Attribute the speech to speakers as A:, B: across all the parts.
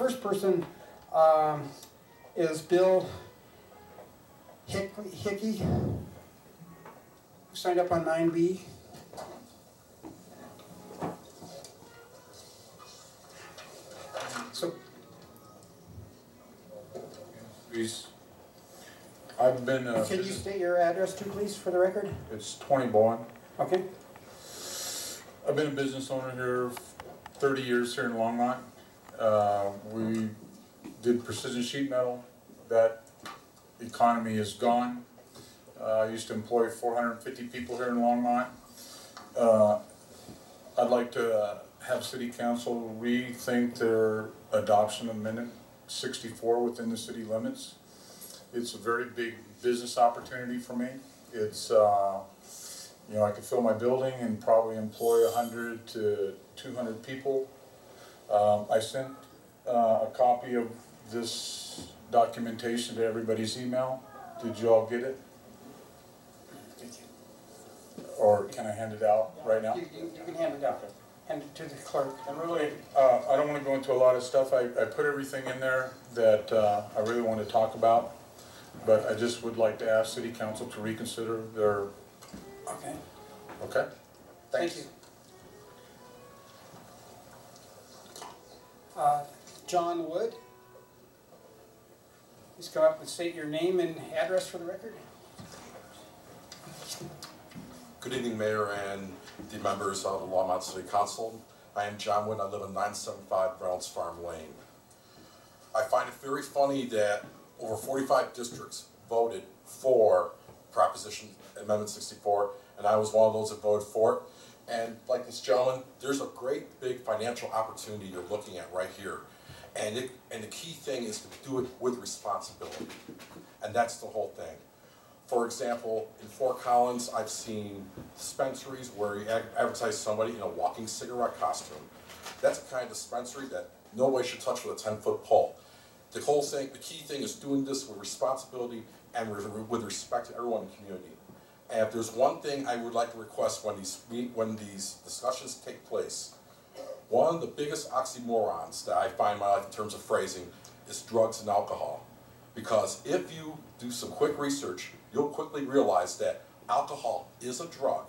A: first person is Bill Dickey, who signed up on 9B. So,
B: I've been.
A: Can you state your address too, please, for the record?
B: It's 20 Bowen.
A: Okay.
B: I've been a business owner here 30 years here in Longmont. We did precision sheet metal. That economy is gone. I used to employ 450 people here in Longmont. I'd like to have City Council rethink their adoption of Amendment 64 within the city limits. It's a very big business opportunity for me. It's, you know, I could fill my building and probably employ 100 to 200 people. I sent a copy of this documentation to everybody's email. Did you all get it? Or can I hand it out right now?
A: You can hand it out. Hand it to the clerk.
B: And really, I don't want to go into a lot of stuff. I put everything in there that I really want to talk about. But I just would like to ask City Council to reconsider their...
A: Okay.
B: Okay?
A: Thank you. John Wood. Please come up and state your name and address for the record.
C: Good evening, Mayor and the members of the Longmont City Council. I am John Wood. I live in 975 Reynolds Farm Lane. I find it very funny that over 45 districts voted for Proposition Amendment 64, and I was one of those that voted for it. And like this gentleman, there's a great big financial opportunity you're looking at right here. And the key thing is to do it with responsibility. And that's the whole thing. For example, in Fort Collins, I've seen dispensaries where you advertise somebody in a walking cigarette costume. That's the kind of dispensary that nobody should touch with a 10-foot pole. The whole thing, the key thing is doing this with responsibility and with respect to everyone in the community. And if there's one thing I would like to request when these discussions take place, one of the biggest oxymorons that I find in my life in terms of phrasing is drugs and alcohol. Because if you do some quick research, you'll quickly realize that alcohol is a drug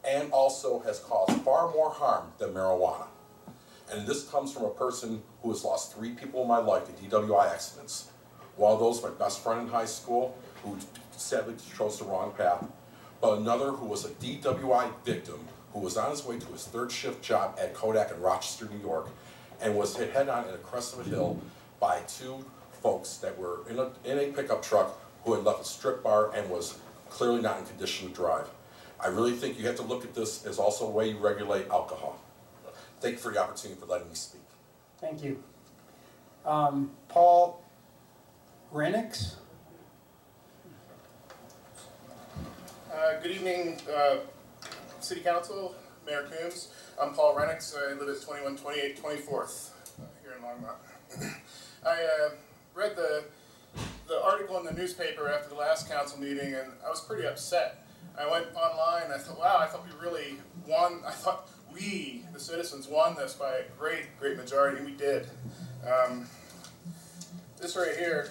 C: and also has caused far more harm than marijuana. And this comes from a person who has lost 3 people in my life to DWI accidents. One of those, my best friend in high school, who sadly chose the wrong path, but another who was a DWI victim who was on his way to his 3rd shift job at Kodak in Rochester, New York, and was hit head-on in a crest of a hill by 2 folks that were in a pickup truck who had left a strip bar and was clearly not in condition to drive. I really think you have to look at this as also a way you regulate alcohol. Thank you for the opportunity for letting me speak.
A: Thank you. Paul RENNIX.
D: Good evening, City Council, Mayor Coombs. I'm Paul Rennick. I live at 2128 24th here in Longmont. I read the article in the newspaper after the last council meeting, and I was pretty upset. I went online and I thought, wow, I thought we really won. I thought we, the citizens, won this by a great majority, and we did. This right here,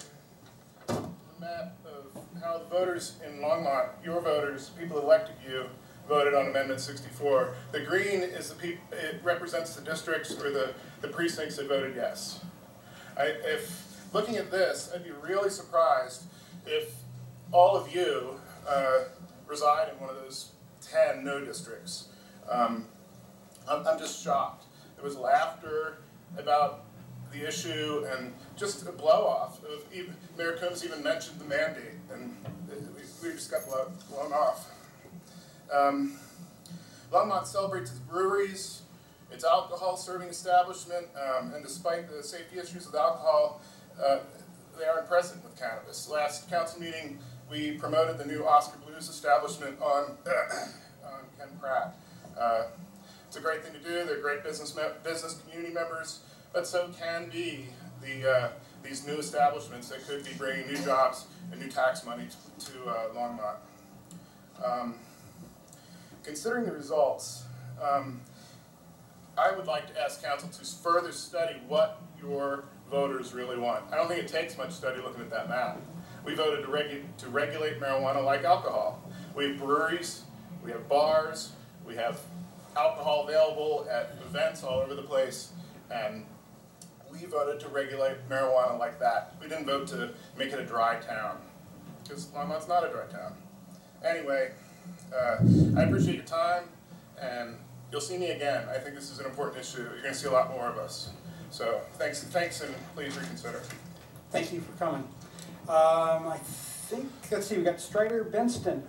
D: the map of how the voters in Longmont, your voters, people who elected you, voted on Amendment 64. The green is the people, it represents the districts or the precincts that voted yes. If looking at this, I'd be really surprised if all of you reside in one of those 10 no districts. I'm just shocked. There was laughter about the issue and just a blow-off. Mayor Coombs even mentioned the mandate, and we just got blown off. Longmont celebrates its breweries, its alcohol serving establishment, and despite the safety issues with alcohol, they aren't present with cannabis. Last council meeting, we promoted the new Oscar Blues establishment on Ken Pratt. It's a great thing to do. They're great business community members, but so can be these new establishments that could be bringing new jobs and new tax money to Longmont. Considering the results, I would like to ask council to further study what your voters really want. I don't think it takes much study looking at that map. We voted to regulate marijuana like alcohol. We have breweries, we have bars, we have alcohol available at events all over the place, and we voted to regulate marijuana like that. We didn't vote to make it a dry town, because Longmont's not a dry town. Anyway, I appreciate your time, and you'll see me again. I think this is an important issue. You're going to see a lot more of us. So thanks, and please reconsider.
A: Thank you for coming. I think, let's see, we got Strider Benston.